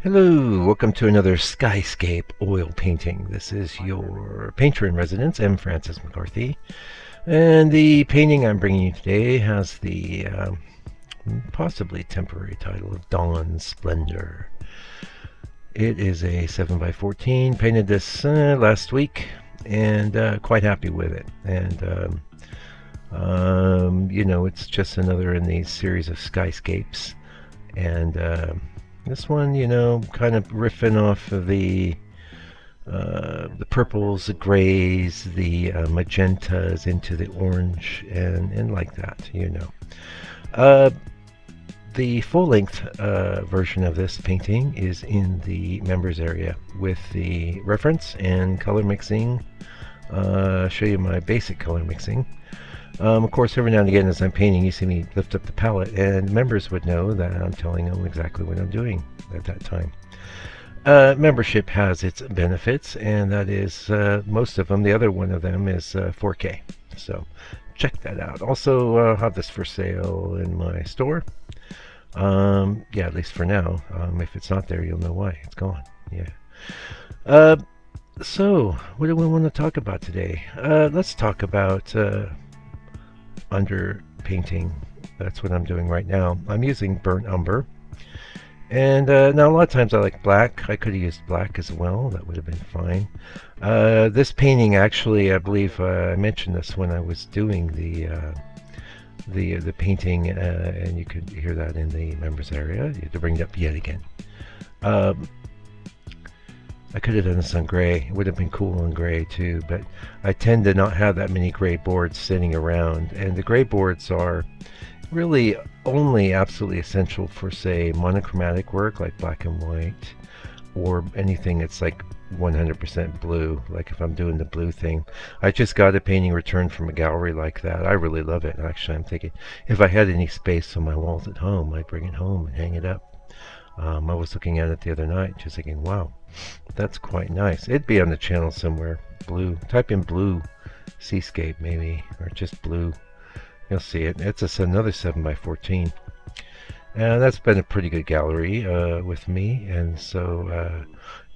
Hello, welcome to another Skyscape oil painting. This is your painter in residence, M. Francis McCarthy. And the painting I'm bringing you today has the possibly temporary title of Dawn Splendor. It is a 7x14, painted this last week, and quite happy with it. And it's just another in these series of skyscapes. And this one, kind of riffing off of the purples, the grays, the magentas into the orange, and like that. Uh, the full-length version of this painting is in the members area with the reference and color mixing. Show you my basic color mixing. Of course, every now and again as I'm painting, you see me lift up the palette, and members would know that I'm telling them exactly what I'm doing at that time. Membership has its benefits, and that is most of them. The other one of them is 4K. So check that out. Also, have this for sale in my store. Yeah, at least for now. If it's not there, you'll know why. It's gone. Yeah. So, what do we want to talk about today? Let's talk about underpainting. That's what I'm doing right now. I'm using burnt umber. And now a lot of times I like black. I could have used black as well. That would have been fine. This painting actually, I believe I mentioned this when I was doing the painting, and you could hear that in the members area. You have to bring it up yet again. I could have done this on gray. It would have been cool on gray too, but I tend to not have that many gray boards sitting around, and the gray boards are really only absolutely essential for, say, monochromatic work like black and white, or anything that's like 100% blue. Like if I'm doing the blue thing, I just got a painting returned from a gallery like that. I really love it. Actually, I'm thinking if I had any space on my walls at home, I'd bring it home and hang it up. I was looking at it the other night, just thinking, wow, that's quite nice. It'd be on the channel somewhere. Blue. Type in blue seascape maybe, or just blue. You'll see it. It's another 7x14. And that's been a pretty good gallery with me, and so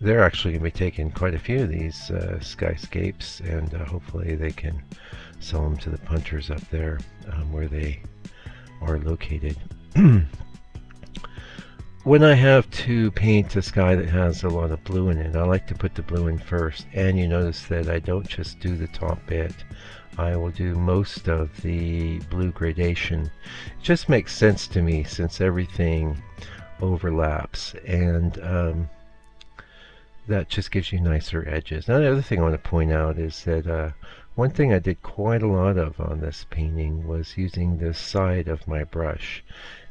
they're actually going to be taking quite a few of these skyscapes, and hopefully they can sell them to the punters up there where they are located. When I have to paint a sky that has a lot of blue in it, I like to put the blue in first, and you notice that I don't just do the top bit. I will do most of the blue gradation. It just makes sense to me since everything overlaps, and that just gives you nicer edges. Now the other thing I want to point out is that one thing I did quite a lot of on this painting was using the side of my brush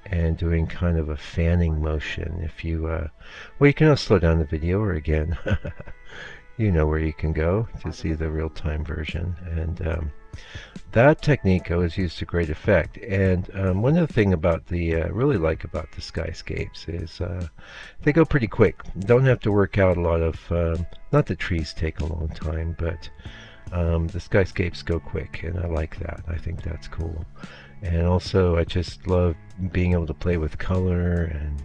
and doing kind of a fanning motion. If you, well, you can also slow down the video, or again, you know where you can go to see the real-time version, and that technique always used to great effect. And one of the things about the really like about the skyscapes is they go pretty quick. Don't have to work out a lot of not that trees take a long time, but the skyscapes go quick, and I like that. I think that's cool. And also I just love being able to play with color and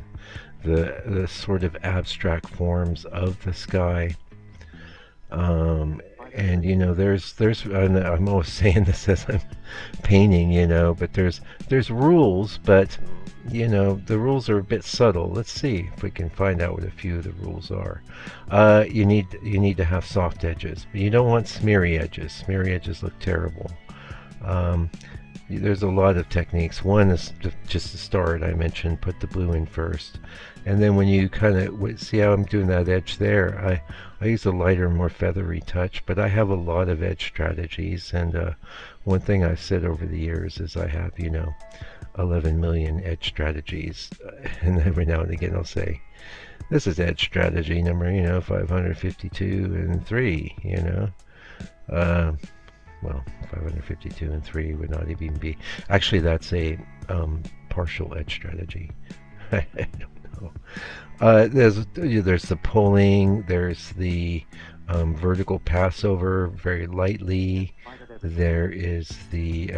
the sort of abstract forms of the sky. And and I'm always saying this as I'm painting, but there's rules, but the rules are a bit subtle. Let's see if we can find out what a few of the rules are. You need to have soft edges, but you don't want smeary edges. Smeary edges look terrible. There's a lot of techniques. One is just to start, I mentioned, put the blue in first, and then when you kind of see how I'm doing that edge there, I use a lighter, more feathery touch, but I have a lot of edge strategies, and one thing I've said over the years is I have 11 million edge strategies, and every now and again I'll say this is edge strategy number 552 and 3. Well, 552 and 3 would not even be. Actually, that's a partial edge strategy. I don't know. There's the pulling. There's the vertical passover very lightly. There is the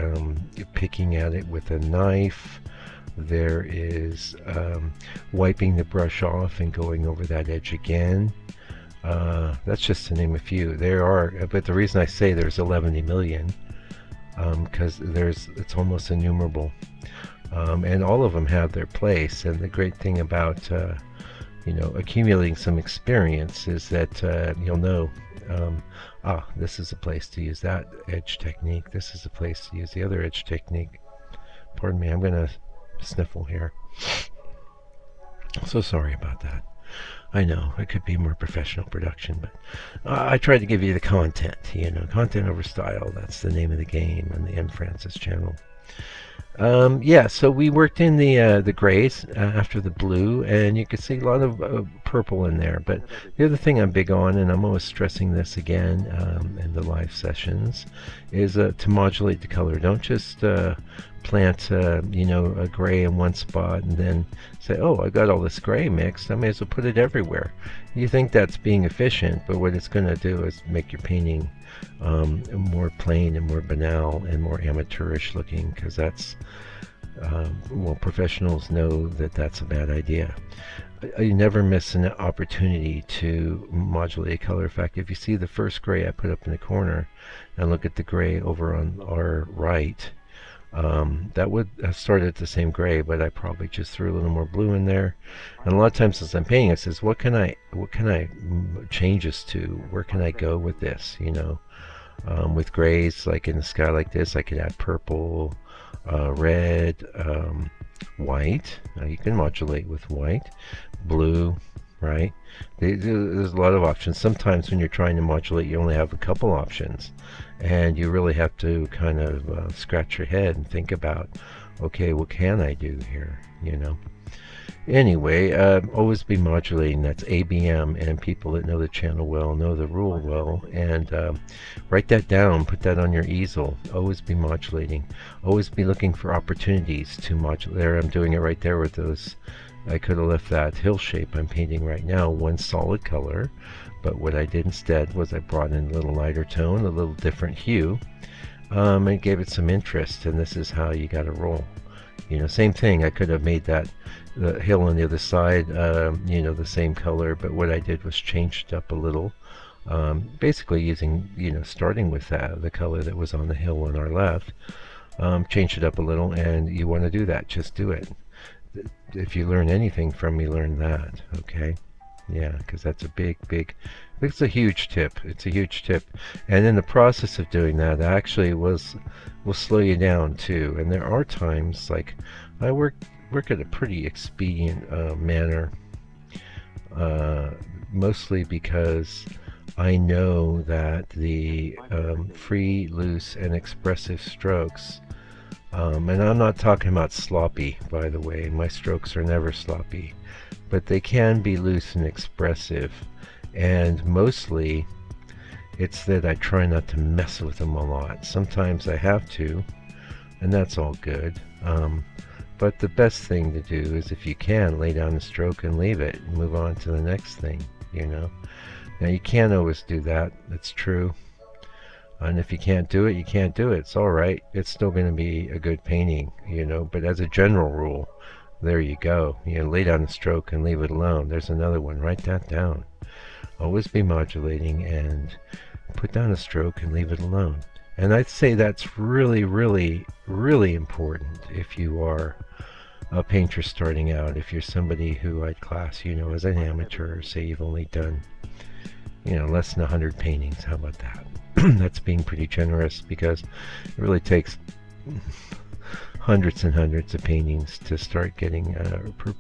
picking at it with a knife. There is wiping the brush off and going over that edge again. That's just to name a few. There are, but the reason I say there's 11 million, because it's almost innumerable, and all of them have their place. And the great thing about accumulating some experience is that you'll know, this is a place to use that edge technique. This is a place to use the other edge technique. Pardon me, I'm gonna sniffle here. So sorry about that. I know it could be more professional production, but I tried to give you the content. Content over style. That's the name of the game on the M. Francis channel. Yeah, so we worked in the grays after the blue, and you can see a lot of purple in there. But the other thing I'm big on, and I'm always stressing this again in the live sessions, is to modulate the color. Don't just plant a gray in one spot and then say, oh, I got all this gray mixed, I may as well put it everywhere. You think that's being efficient, but what it's going to do is make your painting more plain and more banal and more amateurish looking, because that's professionals know that that's a bad idea. You never miss an opportunity to modulate a color. In fact, if you see the first gray I put up in the corner and look at the gray over on our right, that would have started at the same gray, but I probably just threw a little more blue in there. And a lot of times as I'm painting, it says, what can I change this to? Where can I go with this? With grays, like in the sky like this, I could add purple, red, white. You can modulate with white, blue, right? There's a lot of options. Sometimes when you're trying to modulate, you only have a couple options, and you really have to kind of scratch your head and think about, okay, what can I do here? Anyway, always be modulating. That's ABM, and people that know the channel well know the rule well, and write that down, put that on your easel. Always be modulating. Always be looking for opportunities to modulate. There, I'm doing it right there with those. I could have left that hill shape I'm painting right now one solid color, but what I did instead was I brought in a little lighter tone, a little different hue, and gave it some interest. And this is how you got to roll. Same thing. I could have made that the hill on the other side, the same color, but what I did was changed up a little, basically using, starting with the color that was on the hill on our left, changed it up a little. And you want to do that, just do it. If you learn anything from me, learn that. Okay, yeah, because that's a it's a huge tip. It's a huge tip. And in the process of doing that, actually will slow you down too. And there are times, like I work at a pretty expedient manner, mostly because I know that the free, loose, and expressive strokes, and I'm not talking about sloppy, by the way. My strokes are never sloppy, but they can be loose and expressive, and mostly it's that I try not to mess with them a lot. Sometimes I have to, and that's all good. But the best thing to do is, if you can, lay down the stroke and leave it and move on to the next thing. Now you can't always do that, that's true. And if you can't do it, you can't do it. It's all right. It's still going to be a good painting, But as a general rule, there you go. Lay down the stroke and leave it alone. There's another one. Write that down. Always be modulating and put down a stroke and leave it alone. And I'd say that's really, really, really important if you are a painter starting out. If you're somebody who I'd class, as an amateur, say you've only done, less than 100 paintings. How about that? That's being pretty generous, because it really takes hundreds and hundreds of paintings to start getting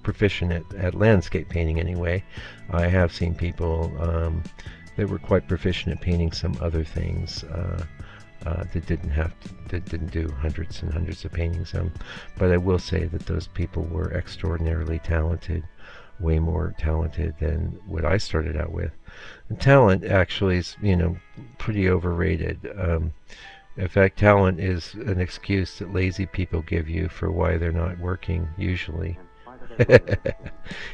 proficient at landscape painting anyway. I have seen people that were quite proficient at painting some other things that didn't do hundreds and hundreds of paintings. But I will say that those people were extraordinarily talented, way more talented than what I started out with. And talent actually is, pretty overrated. In fact, talent is an excuse that lazy people give you for why they're not working, usually.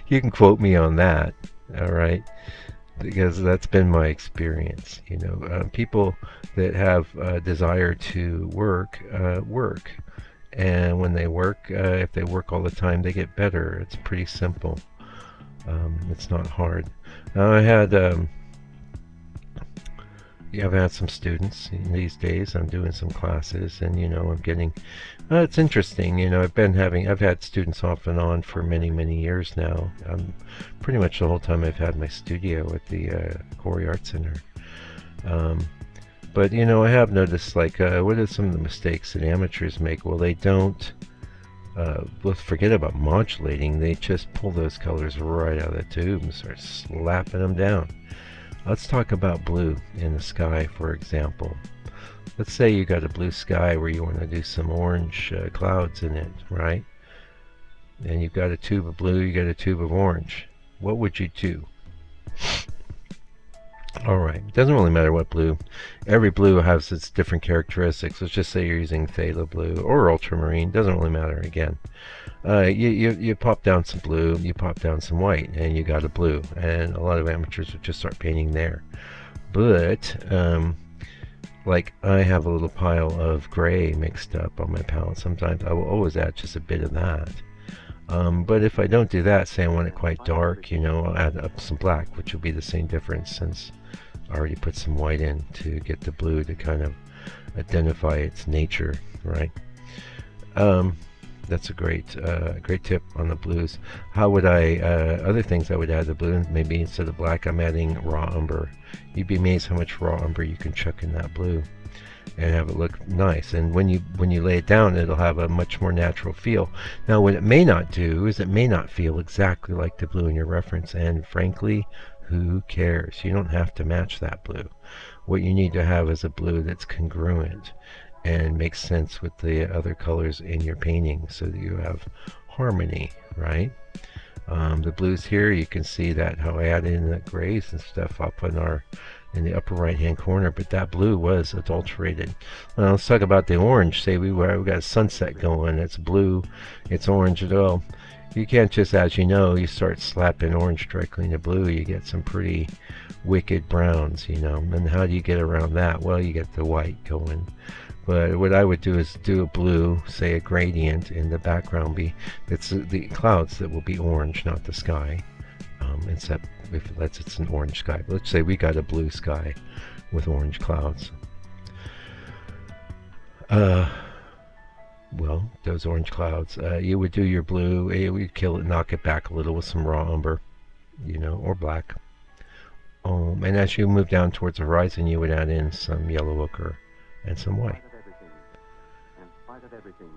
You can quote me on that, all right? Because that's been my experience. People that have a desire to work, and when they work, if they work all the time, they get better. It's pretty simple. It's not hard. Now yeah, I've had some students these days. I'm doing some classes, and I'm getting. It's interesting. I've had students off and on for many, many years now. Pretty much the whole time I've had my studio at the Corey Art Center. Um, but I have noticed, like, what are some of the mistakes that amateurs make? Well, they don't. Let's forget about modulating. They just pull those colors right out of the tube and start slapping them down. Let's talk about blue in the sky, for example. Let's say you got a blue sky where you want to do some orange clouds in it, right? And you've got a tube of blue, you got a tube of orange. What would you do? Alright, it doesn't really matter what blue. Every blue has its different characteristics. Let's just say you're using phthalo blue or ultramarine. Doesn't really matter again. You pop down some blue, you pop down some white, and you got a blue. And a lot of amateurs would just start painting there. But, like, I have a little pile of gray mixed up on my palette. Sometimes I will always add just a bit of that. But if I don't do that, say I want it quite dark, I'll add up some black, which will be the same difference since I already put some white in to get the blue to kind of identify its nature, right? That's a great tip on the blues. How would I, other things I would add to blue, maybe instead of black, I'm adding raw umber. You'd be amazed how much raw umber you can chuck in that blue and have it look nice. And when you lay it down, it'll have a much more natural feel. Now, what it may not do is it may not feel exactly like the blue in your reference, and frankly, who cares? You don't have to match that blue. What you need to have is a blue that's congruent and makes sense with the other colors in your painting so that you have harmony, right? The blues here, you can see that how I added in the grays and stuff up in the upper right hand corner, but that blue was adulterated. Now let's talk about the orange. Say we got a sunset going, it's blue, it's orange as well. You can't just, as you start slapping orange directly into blue, you get some pretty wicked browns, and how do you get around that? Well, you get the white going. But what I would do is do a blue, say a gradient in the background, it's the clouds that will be orange, not the sky, except if it's an orange sky. But let's say we got a blue sky with orange clouds. Well, those orange clouds, you would do your blue, you would kill it, knock it back a little with some raw umber, or black. And as you move down towards the horizon, you would add in some yellow ochre and some white.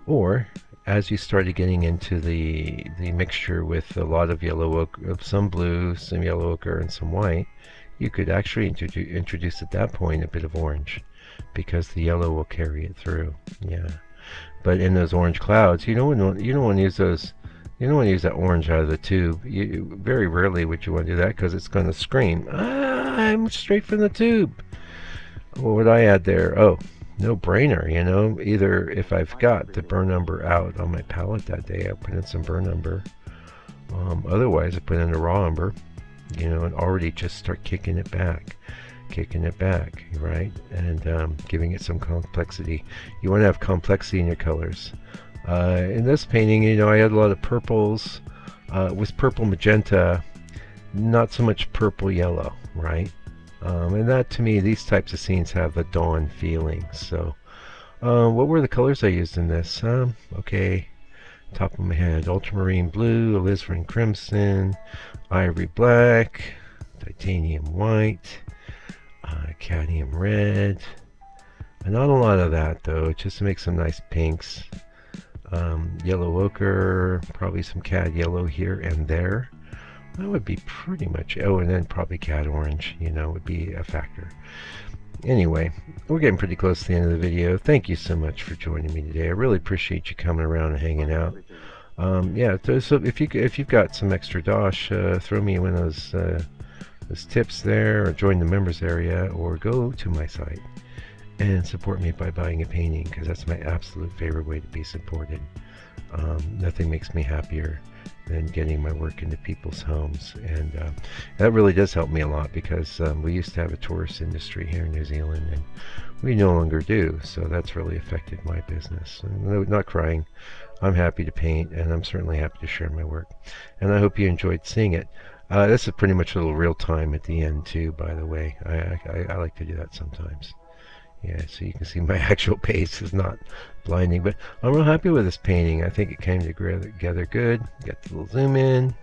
Or, as you started getting into the mixture with a lot of yellow ochre, some blue, some yellow ochre, and some white, you could actually introduce at that point a bit of orange, because the yellow will carry it through. Yeah. But in those orange clouds, you don't want to use those. You don't want to use that orange out of the tube. Very rarely would you want to do that, because it's going to scream, I'm straight from the tube. What would I add there? Oh, no brainer, Either if I've got the burn umber out on my palette that day, I put in some burn umber. Otherwise, I put in a raw umber, and already just start kicking it back, right? And giving it some complexity. You want to have complexity in your colors. In this painting, I had a lot of purples, with purple magenta, not so much purple yellow, right? And that, to me, these types of scenes have a dawn feeling. So, what were the colors I used in this? Okay, top of my head: ultramarine blue, alizarin crimson, ivory black, titanium white, cadmium red. And not a lot of that, though, just to make some nice pinks. Yellow ochre, probably some cad yellow here and there. That would be pretty much, and then probably cad orange, would be a factor. Anyway, we're getting pretty close to the end of the video. Thank you so much for joining me today. I really appreciate you coming around and hanging out. Yeah, so if you've got some extra dosh, throw me one of those tips there, or join the members area, or go to my site and support me by buying a painting, because that's my absolute favorite way to be supported. Nothing makes me happier than getting my work into people's homes, and that really does help me a lot, because we used to have a tourist industry here in New Zealand, and we no longer do. So that's really affected my business. And no, not crying. I'm happy to paint, and I'm certainly happy to share my work. And I hope you enjoyed seeing it. This is pretty much a little real time at the end too, by the way. I like to do that sometimes. Yeah, so you can see my actual pace is not blinding, but I'm real happy with this painting. I think it came together good. Got the little zoom in.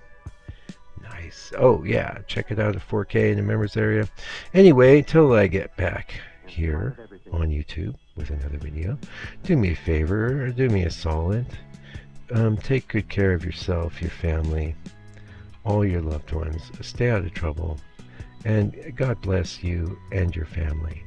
Nice. Oh yeah, check it out at 4K in the members area. Anyway, until I get back here on YouTube with another video, do me a favor, or do me a solid. Take good care of yourself, your family, all your loved ones. Stay out of trouble, and God bless you and your family.